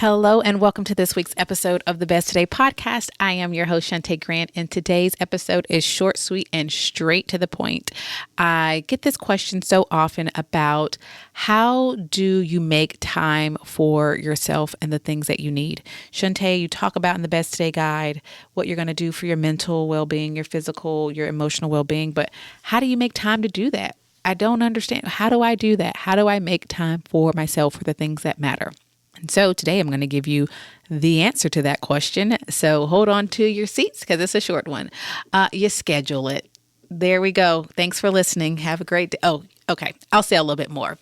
Hello and welcome to this week's episode of the Best Today podcast. I am your host, Shantae Grant, and today's episode is short, sweet, and straight to the point. I get this question so often about how do you make time for yourself and the things that you need? Shantae, you talk about in the Best Today guide what you're going to do for your mental well-being, your physical, your emotional well-being, but how do you make time to do that? I don't understand. How do I do that? How do I make time for myself for the things that matter? And so today I'm going to give you the answer to that question. So hold on to your seats because it's a short one. You schedule it. There we go. Thanks for listening. Have a great day. Oh, okay. I'll say a little bit more.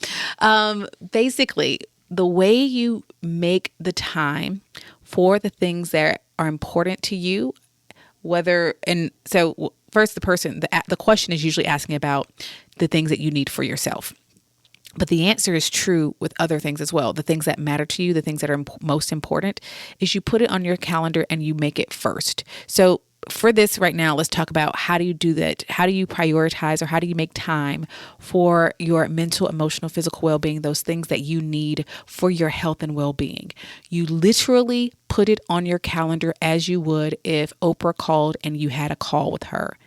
Basically, the way you make the time for the things that are important to you, first the question is usually asking about the things that you need for yourself. But the answer is true with other things as well. The things that matter to you, the things that are most important, is you put it on your calendar and you make it first. So for this right now, let's talk about how do you do that? How do you prioritize or how do you make time for your mental, emotional, physical well-being, those things that you need for your health and well-being? You literally put it on your calendar as you would if Oprah called and you had a call with her.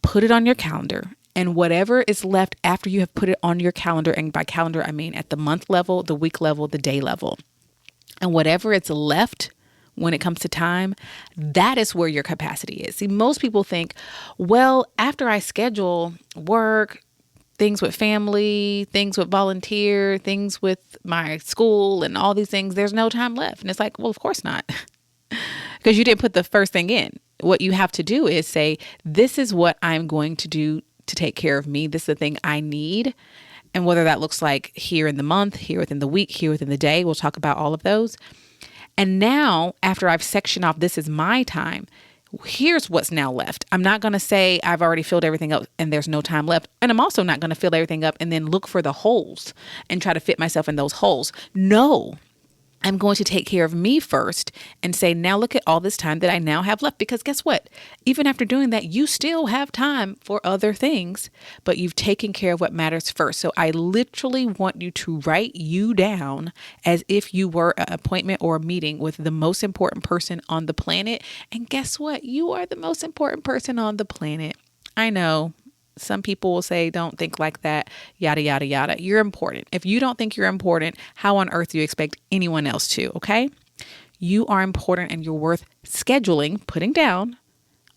Put it on your calendar. And whatever is left after you have put it on your calendar, and by calendar, I mean at the month level, the week level, the day level, and whatever it's left when it comes to time, that is where your capacity is. See, most people think, well, after I schedule work, things with family, things with volunteer, things with my school and all these things, there's no time left. And it's like, well, of course not, because you didn't put the first thing in. What you have to do is say, this is what I'm going to do to take care of me. This is the thing I need. And whether that looks like here in the month, here within the week, here within the day, we'll talk about all of those. And now, after I've sectioned off, this is my time, here's what's now left. I'm not going to say I've already filled everything up and there's no time left. And I'm also not going to fill everything up and then look for the holes and try to fit myself in those holes. No. I'm going to take care of me first and say, now look at all this time that I now have left. Because guess what? Even after doing that, you still have time for other things, but you've taken care of what matters first. So I literally want you to write you down as if you were an appointment or a meeting with the most important person on the planet. And guess what? You are the most important person on the planet. I know. Some people will say, don't think like that, yada, yada, yada. You're important. If you don't think you're important, how on earth do you expect anyone else to? Okay. You are important and you're worth scheduling, putting down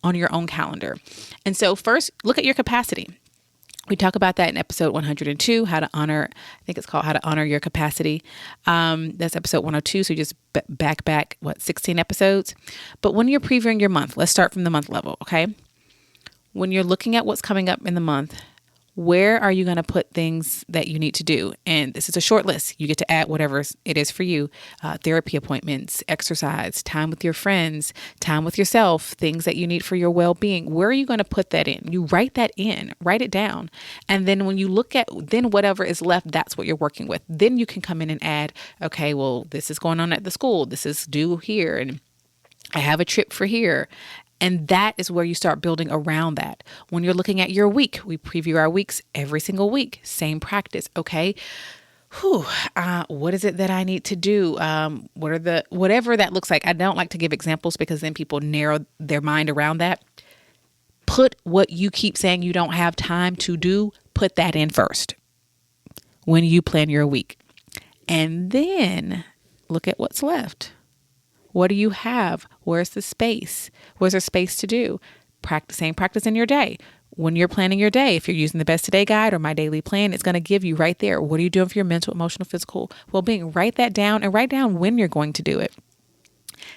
on your own calendar. And so first, look at your capacity. We talk about that in episode 102, how to honor your capacity. That's episode 102. So just back, 16 episodes. But when you're previewing your month, let's start from the month level. Okay. When you're looking at what's coming up in the month, where are you going to put things that you need to do? And this is a short list. You get to add whatever it is for you. Therapy appointments, exercise, time with your friends, time with yourself, things that you need for your well-being. Where are you going to put that in? You write that in, write it down. And then when you look at then whatever is left, that's what you're working with. Then you can come in and add, okay, well, this is going on at the school. This is due here. And I have a trip for here. And that is where you start building around that. When you're looking at your week, we preview our weeks every single week. Same practice. Okay. What is it that I need to do? Whatever that looks like. I don't like to give examples because then people narrow their mind around that. Put what you keep saying you don't have time to do, put that in first when you plan your week. And then look at what's left. What do you have? Where's the space? Where's there space to do? Practice in your day. When you're planning your day, if you're using the Best Today guide or my daily plan, it's going to give you right there. What are you doing for your mental, emotional, physical well-being? Write that down and write down when you're going to do it.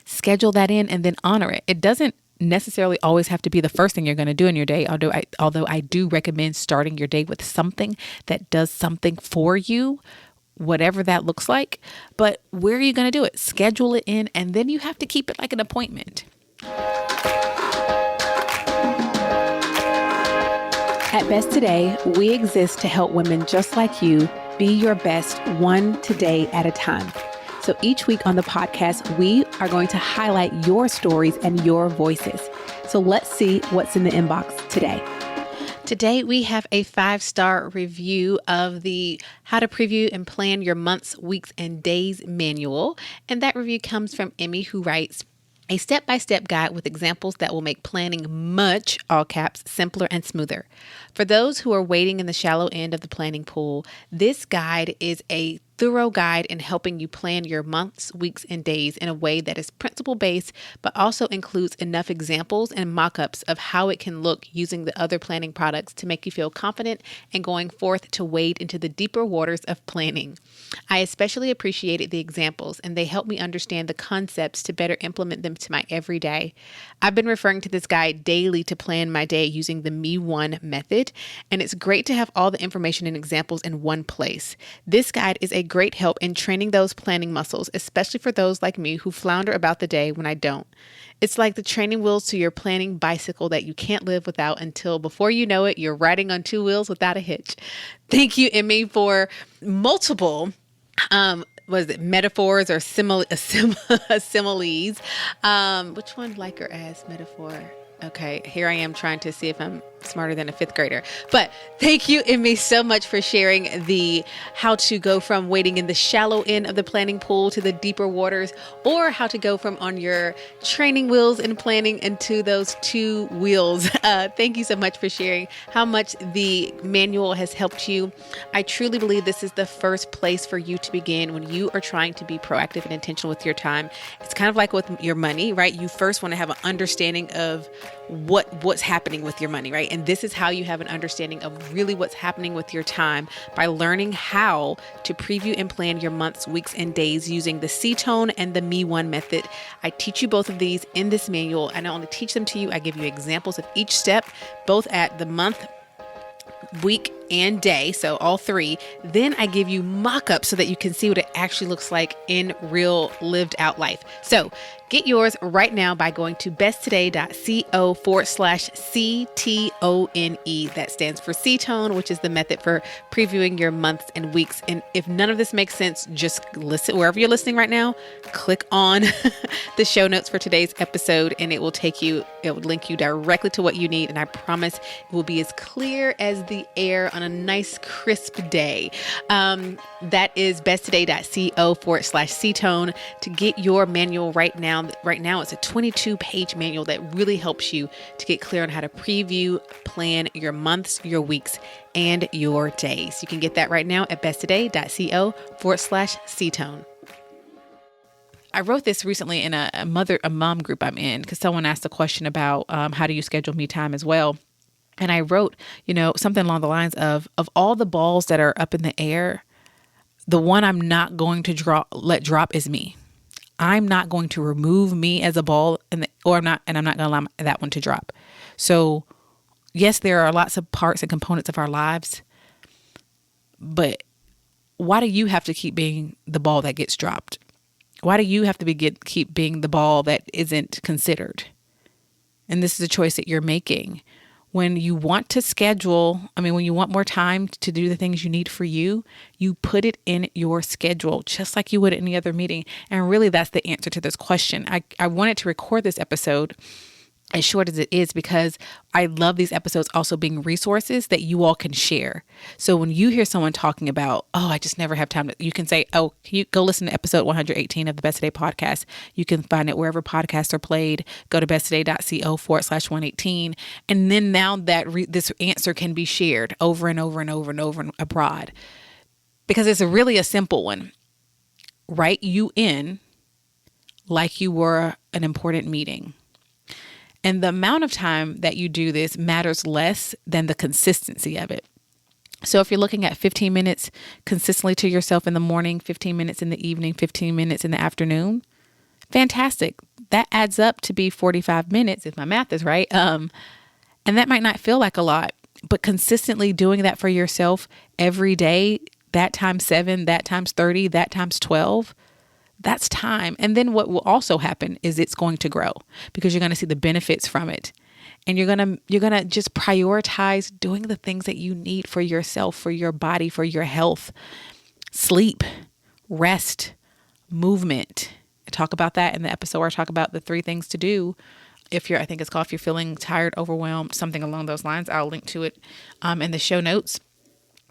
Schedule that in and then honor it. It doesn't necessarily always have to be the first thing you're going to do in your day. Although I do recommend starting your day with something that does something for you, whatever that looks like. But where are you going to do it? Schedule it in, and then you have to keep it like an appointment. At Best Today, we exist to help women just like you be your best one today at a time. So each week on the podcast, we are going to highlight your stories and your voices. So let's see what's in the inbox today. Today, we have a 5-star review of the How to Preview and Plan Your Months, Weeks, and Days manual. And that review comes from Emmy, who writes, a step-by-step guide with examples that will make planning much, all caps, simpler and smoother. For those who are wading in the shallow end of the planning pool, this guide is a thorough guide in helping you plan your months, weeks, and days in a way that is principle-based, but also includes enough examples and mock-ups of how it can look using the other planning products to make you feel confident and going forth to wade into the deeper waters of planning. I especially appreciated the examples, and they helped me understand the concepts to better implement them to my everyday. I've been referring to this guide daily to plan my day using the Me1 method, and it's great to have all the information and examples in one place. This guide is a great help in training those planning muscles, especially for those like me who flounder about the day when I don't. It's like the training wheels to your planning bicycle that you can't live without until before you know it, you're riding on 2 wheels without a hitch. Thank you, Emmy, for multiple metaphors or similes? Which one, like or as metaphor? Okay, here I am trying to see if I'm smarter than a 5th grader. But thank you, Emmy, so much for sharing the how to go from wading in the shallow end of the planning pool to the deeper waters, or how to go from on your training wheels and planning into those 2 wheels. Thank you so much for sharing how much the manual has helped you. I truly believe this is the first place for you to begin when you are trying to be proactive and intentional with your time. It's kind of like with your money, right? You first want to have an understanding of what's happening with your money, right? And this is how you have an understanding of really what's happening with your time, by learning how to preview and plan your months, weeks, and days using the Seatone and the Me1 method. I teach you both of these in this manual. I not only teach them to you, I give you examples of each step, both at the month, week, and day, so all 3. Then I give you mock-ups so that you can see what it actually looks like in real lived out life. So get yours right now by going to besttoday.co/CTONE. That stands for Seatone, which is the method for previewing your months and weeks. And if none of this makes sense, just listen wherever you're listening right now, click on the show notes for today's episode, and it will link you directly to what you need. And I promise it will be as clear as the air on a nice crisp day. That is besttoday.co/Seatone to get your manual right now. Right now, it's a 22-page manual that really helps you to get clear on how to preview, plan your months, your weeks, and your days. You can get that right now at besttoday.co/Seatone. I wrote this recently in a mom group I'm in, because someone asked a question about how do you schedule me time as well. And I wrote, something along the lines of all the balls that are up in the air, the one I'm not going to let drop is me. I'm not going to remove me as a ball, I'm not going to allow that one to drop. So yes, there are lots of parts and components of our lives, but why do you have to keep being the ball that gets dropped? Why do you have to keep being the ball that isn't considered? And this is a choice that you're making. When you want to when you want more time to do the things you need for you, you put it in your schedule, just like you would at any other meeting. And really, that's the answer to this question. I wanted to record this episode as short as it is because I love these episodes also being resources that you all can share. So when you hear someone talking about, I just never have time you can say, can you go listen to episode 118 of the Best Today podcast? You can find it wherever podcasts are played. Go to besttoday.co/118. And then now that this answer can be shared over and over and over and over and abroad, because it's really a simple one. Write you in like you were an important meeting. And the amount of time that you do this matters less than the consistency of it. So if you're looking at 15 minutes consistently to yourself in the morning, 15 minutes in the evening, 15 minutes in the afternoon, fantastic. That adds up to be 45 minutes if my math is right. And that might not feel like a lot, but consistently doing that for yourself every day, that times 7, that times 30, that times 12, that's time. And then what will also happen is it's going to grow because you're going to see the benefits from it. And you're going to just prioritize doing the things that you need for yourself, for your body, for your health. Sleep, rest, movement. I talk about that in the episode where I talk about the 3 things to do I think it's called, if you're feeling tired, overwhelmed, something along those lines. I'll link to it in the show notes.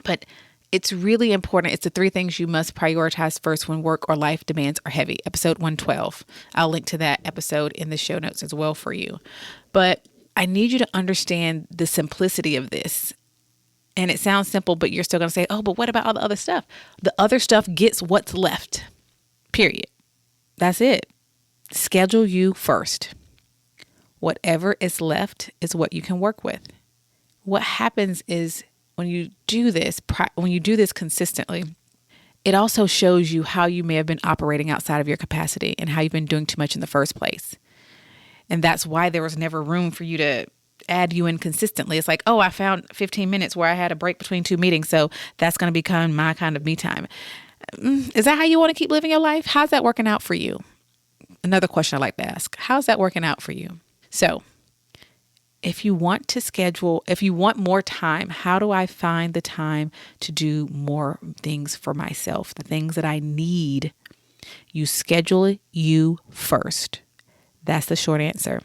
But it's really important. It's the 3 things you must prioritize first when work or life demands are heavy. Episode 112. I'll link to that episode in the show notes as well for you. But I need you to understand the simplicity of this. And it sounds simple, but you're still going to say, oh, but what about all the other stuff? The other stuff gets what's left. Period. That's it. Schedule you first. Whatever is left is what you can work with. What happens is when you do this consistently, it also shows you how you may have been operating outside of your capacity and how you've been doing too much in the first place. And that's why there was never room for you to add you in consistently. It's like, oh, I found 15 minutes where I had a break between 2 meetings, so that's going to become my kind of me time. Is that how you want to keep living your life? How's that working out for you? Another question I like to ask. How's that working out for you? So if you want more time, how do I find the time to do more things for myself? The things that I need. You schedule you first. That's the short answer.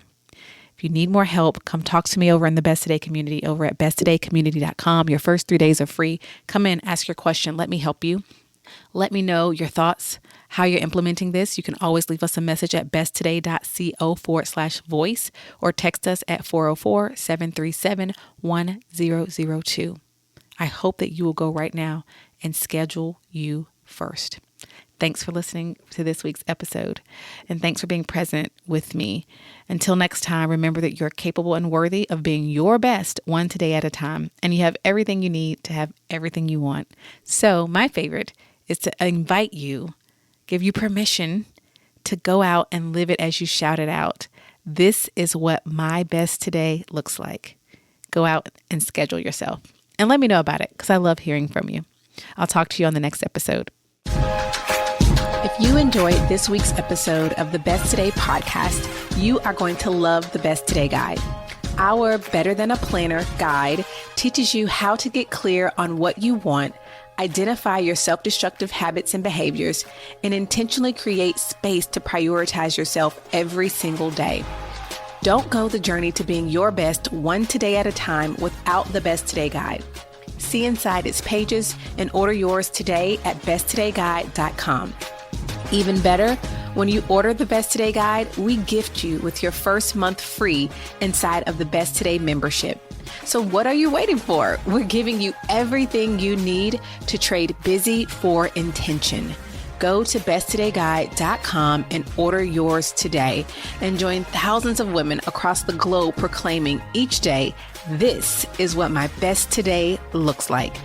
If you need more help, come talk to me over in the Best Today community over at besttodaycommunity.com. Your first 3 days are free. Come in, ask your question. Let me help you. Let me know your thoughts, how you're implementing this. You can always leave us a message at besttoday.co/voice or text us at 404-737-1002. I hope that you will go right now and schedule you first. Thanks for listening to this week's episode, and thanks for being present with me. Until next time, remember that you're capable and worthy of being your best one today at a time, and you have everything you need to have everything you want. So my favorite is to invite you, give you permission to go out and live it as you shout it out. This is what my best today looks like. Go out and schedule yourself and let me know about it, because I love hearing from you. I'll talk to you on the next episode. If you enjoyed this week's episode of the Best Today podcast, you are going to love the Best Today Guide. Our Better Than a Planner guide teaches you how to get clear on what you want, identify your self-destructive habits and behaviors, and intentionally create space to prioritize yourself every single day. Don't go the journey to being your best one today at a time without the Best Today Guide. See inside its pages and order yours today at besttodayguide.com. Even better, when you order the Best Today Guide, we gift you with your first month free inside of the Best Today membership. So what are you waiting for? We're giving you everything you need to trade busy for intention. Go to besttodayguide.com and order yours today and join thousands of women across the globe proclaiming each day, this is what my best today looks like.